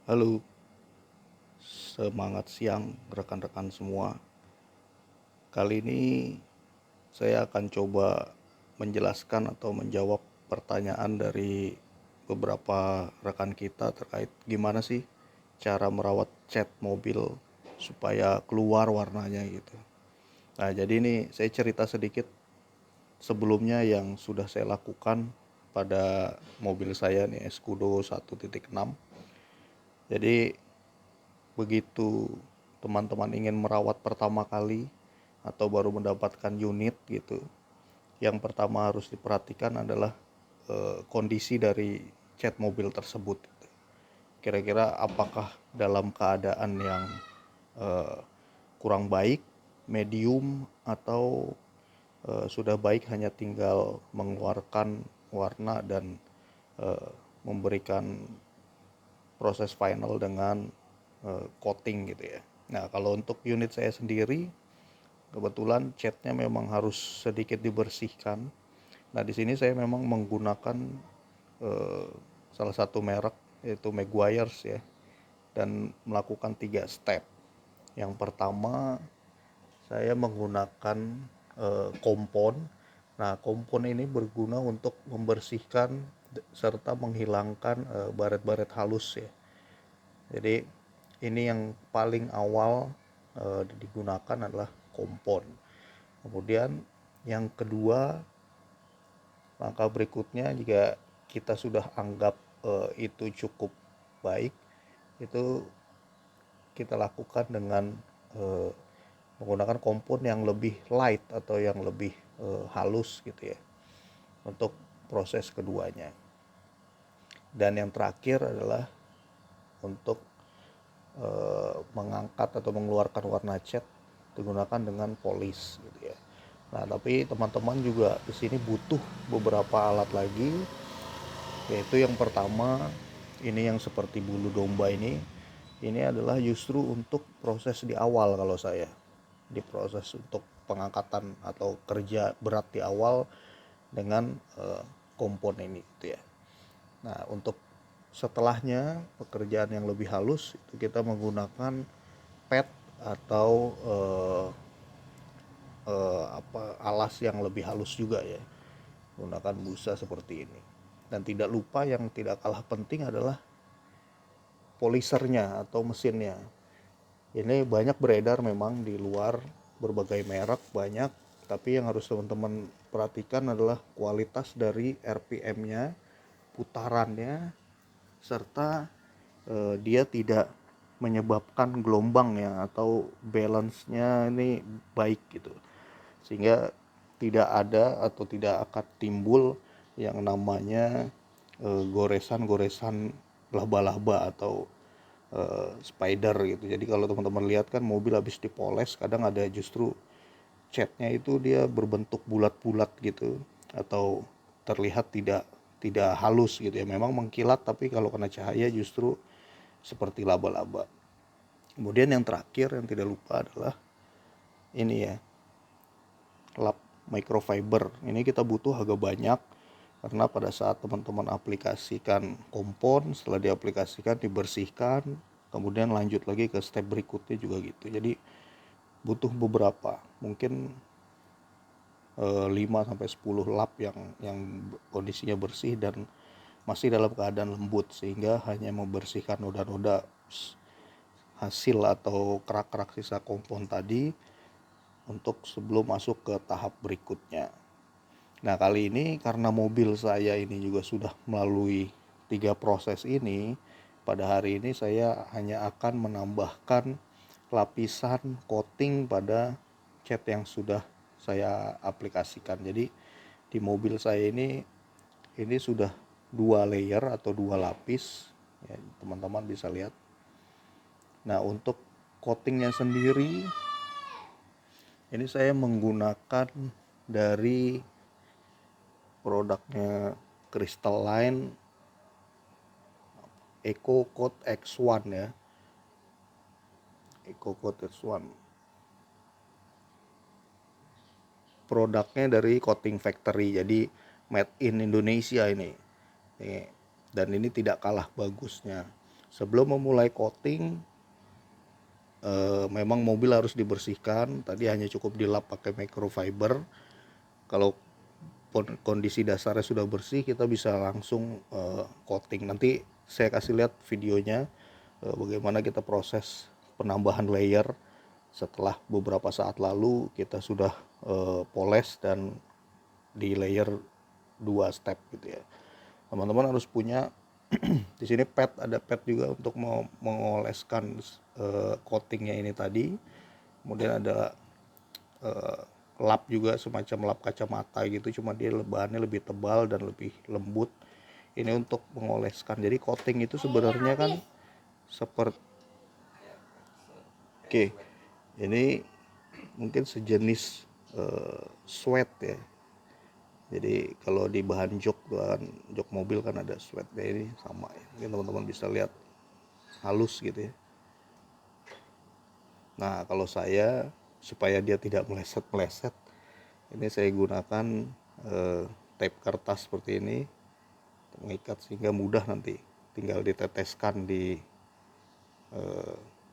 Halo, semangat siang rekan-rekan semua. Kali ini saya akan coba menjelaskan atau menjawab pertanyaan dari beberapa rekan kita terkait gimana sih cara merawat cat mobil supaya keluar warnanya gitu. Nah, jadi ini saya cerita sedikit sebelumnya yang sudah saya lakukan pada mobil saya nih Escudo 1.6. Jadi begitu teman-teman ingin merawat pertama kali atau baru mendapatkan unit gitu, yang pertama harus diperhatikan adalah kondisi dari cat mobil tersebut. Kira-kira apakah dalam keadaan yang eh, kurang baik, medium, atau sudah baik hanya tinggal mengeluarkan warna dan memberikan proses final dengan coating gitu ya. Nah, kalau untuk unit saya sendiri, kebetulan catnya memang harus sedikit dibersihkan. Nah, di sini saya memang menggunakan eh, salah satu merek yaitu Meguiar's ya, dan melakukan 3 step. Yang pertama, saya menggunakan kompon. Nah, kompon ini berguna untuk membersihkan serta menghilangkan baret-baret halus ya. Jadi ini yang paling awal digunakan adalah kompon. Kemudian yang kedua, langkah berikutnya jika kita sudah anggap itu cukup baik, itu kita lakukan dengan eh, menggunakan kompon yang lebih light atau yang lebih halus gitu ya untuk proses keduanya. Dan yang terakhir adalah untuk mengangkat atau mengeluarkan warna cat digunakan dengan polish gitu ya. Nah, tapi teman-teman juga di sini butuh beberapa alat lagi, yaitu yang pertama ini yang seperti bulu domba ini adalah justru untuk proses di awal. Kalau saya di proses untuk pengangkatan atau kerja berat di awal dengan kompon ini gitu ya. Nah, untuk setelahnya pekerjaan yang lebih halus itu kita menggunakan pad atau alas yang lebih halus juga ya, menggunakan busa seperti ini. Dan tidak lupa yang tidak kalah penting adalah polishernya atau mesinnya. Ini banyak beredar memang di luar, berbagai merek banyak, tapi yang harus teman-teman perhatikan adalah kualitas dari RPM-nya, putarannya, serta dia tidak menyebabkan gelombang ya, atau balance-nya ini baik gitu, sehingga tidak ada atau tidak akan timbul yang namanya goresan-goresan laba-laba atau spider gitu. Jadi kalau teman-teman lihat kan mobil habis dipoles kadang ada justru catnya itu dia berbentuk bulat-bulat gitu, atau terlihat tidak tidak halus gitu ya, memang mengkilat tapi kalau kena cahaya justru seperti laba-laba. Kemudian yang terakhir yang tidak lupa adalah ini ya, lap microfiber. Ini kita butuh agak banyak karena pada saat teman-teman aplikasikan kompon, setelah diaplikasikan dibersihkan, kemudian lanjut lagi ke step berikutnya juga gitu. Jadi butuh beberapa, mungkin 5 sampai 10 lap yang kondisinya bersih dan masih dalam keadaan lembut, sehingga hanya membersihkan noda-noda hasil atau kerak-kerak sisa kompon tadi untuk sebelum masuk ke tahap berikutnya. Nah, kali ini karena mobil saya ini juga sudah melalui 3 proses ini, pada hari ini saya hanya akan menambahkan lapisan coating pada cat yang sudah saya aplikasikan. Jadi di mobil saya ini sudah 2 layer atau 2 lapis ya, teman-teman bisa lihat. Nah, untuk coatingnya sendiri ini saya menggunakan dari produknya Crystalline Eco Coat X1 ya. Eco Coat X1. Produknya dari Coating Factory. Jadi made in Indonesia ini. Dan ini tidak kalah bagusnya. Sebelum memulai coating, memang mobil harus dibersihkan. Tadi hanya cukup dilap pakai microfiber. Kalau kondisi dasarnya sudah bersih, kita bisa langsung coating. Nanti saya kasih lihat videonya bagaimana kita proses penambahan layer setelah beberapa saat lalu kita sudah poles dan di layer 2 step gitu ya. Teman-teman harus punya di sini ada pad juga untuk mengoleskan coatingnya ini tadi. Kemudian ada lap juga, semacam lap kacamata gitu, cuma dia bahannya lebih tebal dan lebih lembut. Ini untuk mengoleskan. Jadi coating itu sebenarnya kan seperti ini mungkin sejenis sweat ya. Jadi kalau di bahan jok mobil kan ada sweatnya, ini sama ya. Mungkin teman-teman bisa lihat halus gitu ya. Nah, kalau saya supaya dia tidak meleset-meleset, ini saya gunakan tape kertas seperti ini mengikat sehingga mudah, nanti tinggal diteteskan di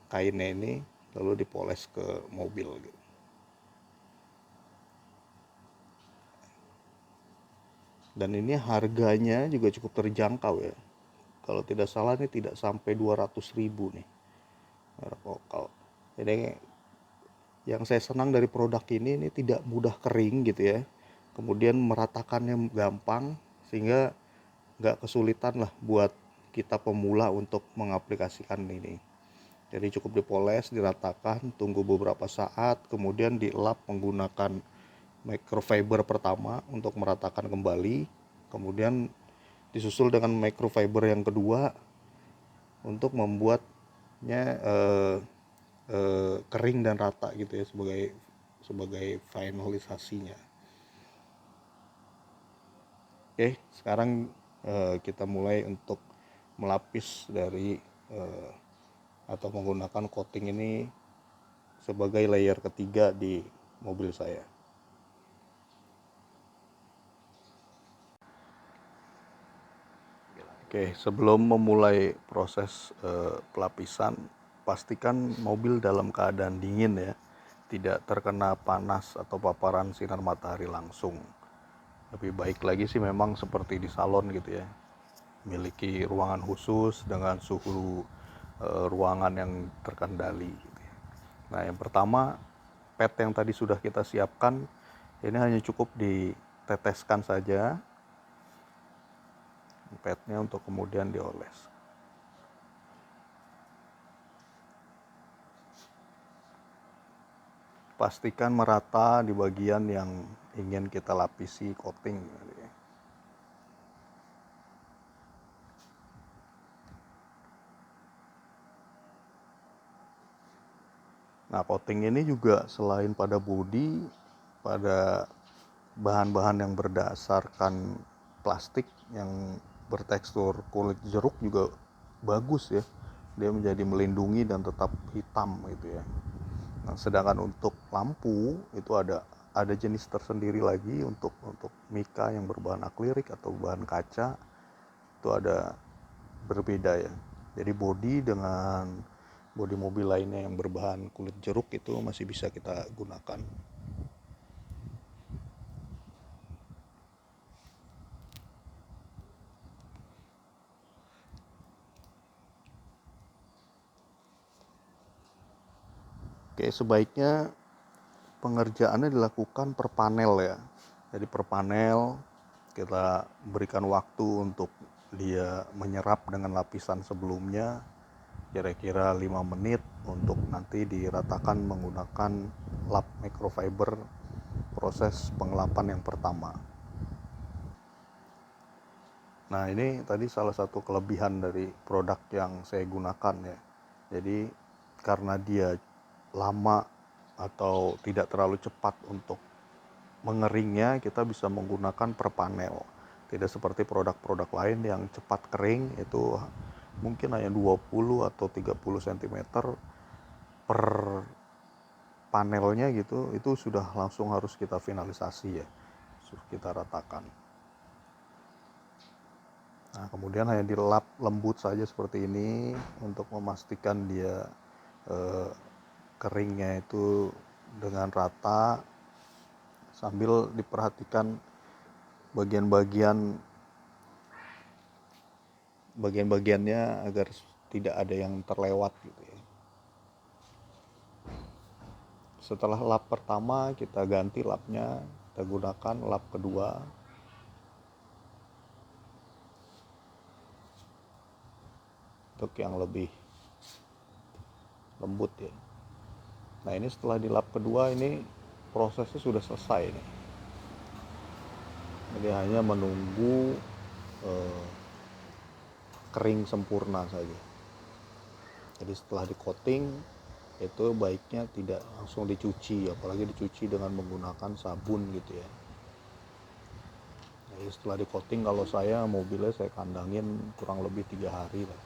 kainnya ini lalu dipoles ke mobil gitu. Dan ini harganya juga cukup terjangkau ya. Kalau tidak salah ini tidak sampai 200.000 nih merek lokal. Jadi yang saya senang dari produk ini tidak mudah kering gitu ya. Kemudian meratakannya gampang sehingga nggak kesulitan lah buat kita pemula untuk mengaplikasikan ini. Jadi cukup dipoles, diratakan, tunggu beberapa saat, kemudian dilap menggunakan microfiber pertama untuk meratakan kembali, kemudian disusul dengan microfiber yang kedua untuk membuatnya kering dan rata gitu ya, sebagai finalisasinya. Oke, sekarang kita mulai untuk melapis dari atau menggunakan coating ini sebagai layer ketiga di mobil saya. Oke, sebelum memulai proses pelapisan, pastikan mobil dalam keadaan dingin ya, tidak terkena panas atau paparan sinar matahari langsung. Lebih baik lagi sih memang seperti di salon gitu ya, memiliki ruangan khusus dengan suhu ruangan yang terkendali gitu ya. Nah, yang pertama, pad yang tadi sudah kita siapkan ini hanya cukup diteteskan saja padnya untuk kemudian dioles. Pastikan merata di bagian yang ingin kita lapisi coating. Nah, coating ini juga selain pada bodi, pada bahan-bahan yang berdasarkan plastik yang bertekstur kulit jeruk juga bagus ya. Dia menjadi melindungi dan tetap hitam gitu ya. Nah, sedangkan untuk lampu itu ada jenis tersendiri lagi untuk mika yang berbahan akrilik atau bahan kaca, itu ada berbeda ya. Jadi bodi dengan bodi mobil lainnya yang berbahan kulit jeruk itu masih bisa kita gunakan. Oke, sebaiknya pengerjaannya dilakukan per panel ya. Jadi per panel kita berikan waktu untuk dia menyerap dengan lapisan sebelumnya, kira-kira 5 menit, untuk nanti diratakan menggunakan lap microfiber proses pengelapan yang pertama. Nah, ini tadi salah satu kelebihan dari produk yang saya gunakan ya. Jadi karena dia lama atau tidak terlalu cepat untuk mengeringnya, kita bisa menggunakan per panel. Tidak seperti produk-produk lain yang cepat kering, itu mungkin hanya 20 atau 30 cm per panelnya gitu, itu sudah langsung harus kita finalisasi ya, kita ratakan. Nah, kemudian hanya dilap lembut saja seperti ini untuk memastikan dia keringnya itu dengan rata, sambil diperhatikan bagian-bagiannya agar tidak ada yang terlewat gitu ya. Setelah lap pertama kita ganti lapnya, kita gunakan lap kedua untuk yang lebih lembut ya. Nah, ini setelah di lap kedua ini prosesnya sudah selesai nih. Jadi hanya menunggu kering sempurna saja. Jadi setelah di coating itu baiknya tidak langsung dicuci, apalagi dicuci dengan menggunakan sabun gitu ya. Jadi setelah di coating, kalau saya mobilnya saya kandangin kurang lebih 3 hari lah.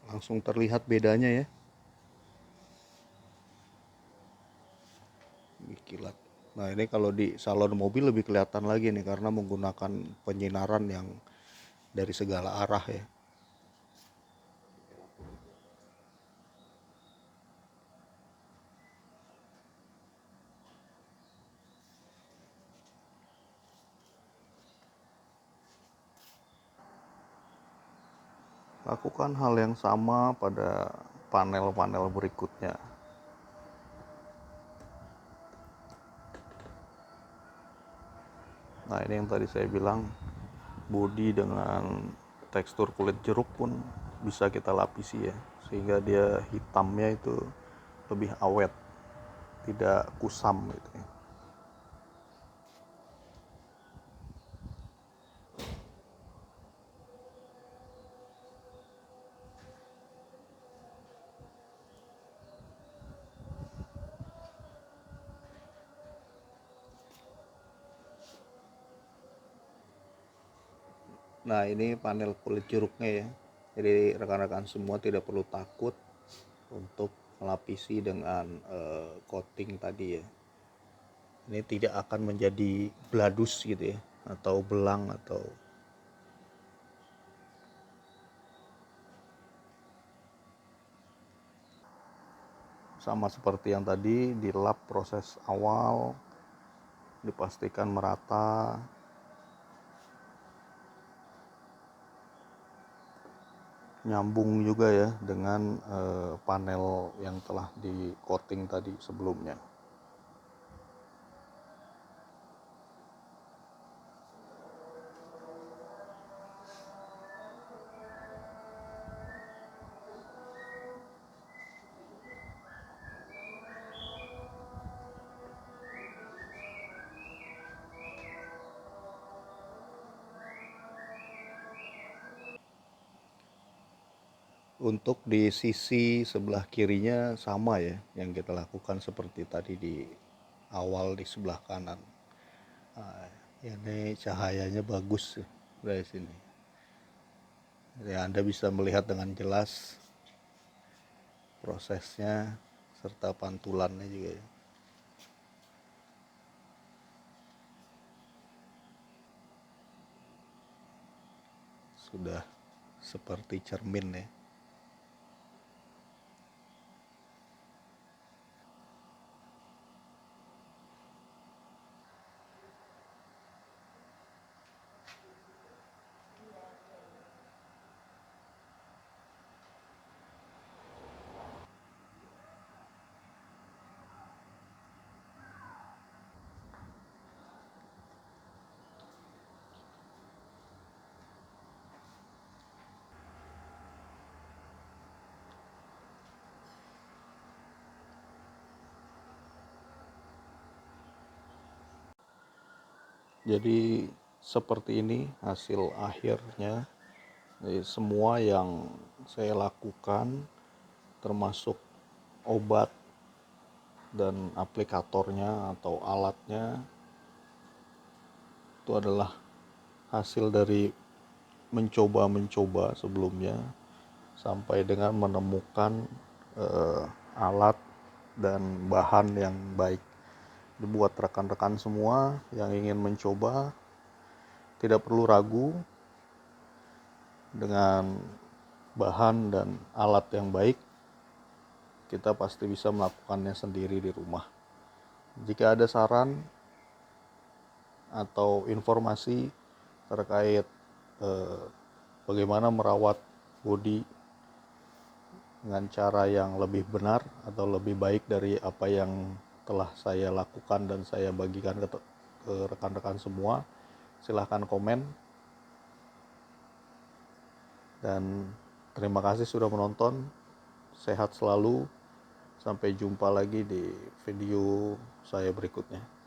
Langsung terlihat bedanya ya, kilat. Nah, ini kalau di salon mobil lebih kelihatan lagi nih karena menggunakan penyinaran yang dari segala arah ya. Lakukan hal yang sama pada panel-panel berikutnya. Nah, ini yang tadi saya bilang, bodi dengan tekstur kulit jeruk pun bisa kita lapisi ya, sehingga dia hitamnya itu lebih awet, tidak kusam gitu ya. Nah, ini panel kulit jeruknya ya. Jadi rekan-rekan semua tidak perlu takut untuk melapisi dengan coating tadi ya. Ini tidak akan menjadi bladus gitu ya, atau belang, atau sama seperti yang tadi di lap proses awal, dipastikan merata. Nyambung juga ya dengan panel yang telah di coating tadi sebelumnya. Untuk di sisi sebelah kirinya sama ya, yang kita lakukan seperti tadi di awal di sebelah kanan. Nah, ini cahayanya bagus dari sini. Jadi Anda bisa melihat dengan jelas prosesnya serta pantulannya juga ya. Sudah seperti cermin ya. Jadi seperti ini hasil akhirnya. Jadi semua yang saya lakukan, termasuk obat dan aplikatornya atau alatnya, itu adalah hasil dari mencoba-mencoba sebelumnya sampai dengan menemukan alat dan bahan yang baik. Buat rekan-rekan semua yang ingin mencoba, tidak perlu ragu, dengan bahan dan alat yang baik kita pasti bisa melakukannya sendiri di rumah. Jika ada saran atau informasi terkait bagaimana merawat body dengan cara yang lebih benar atau lebih baik dari apa yang telah saya lakukan dan saya bagikan ke rekan-rekan semua, silahkan komen. Dan terima kasih sudah menonton. Sehat selalu. Sampai jumpa lagi di video saya berikutnya.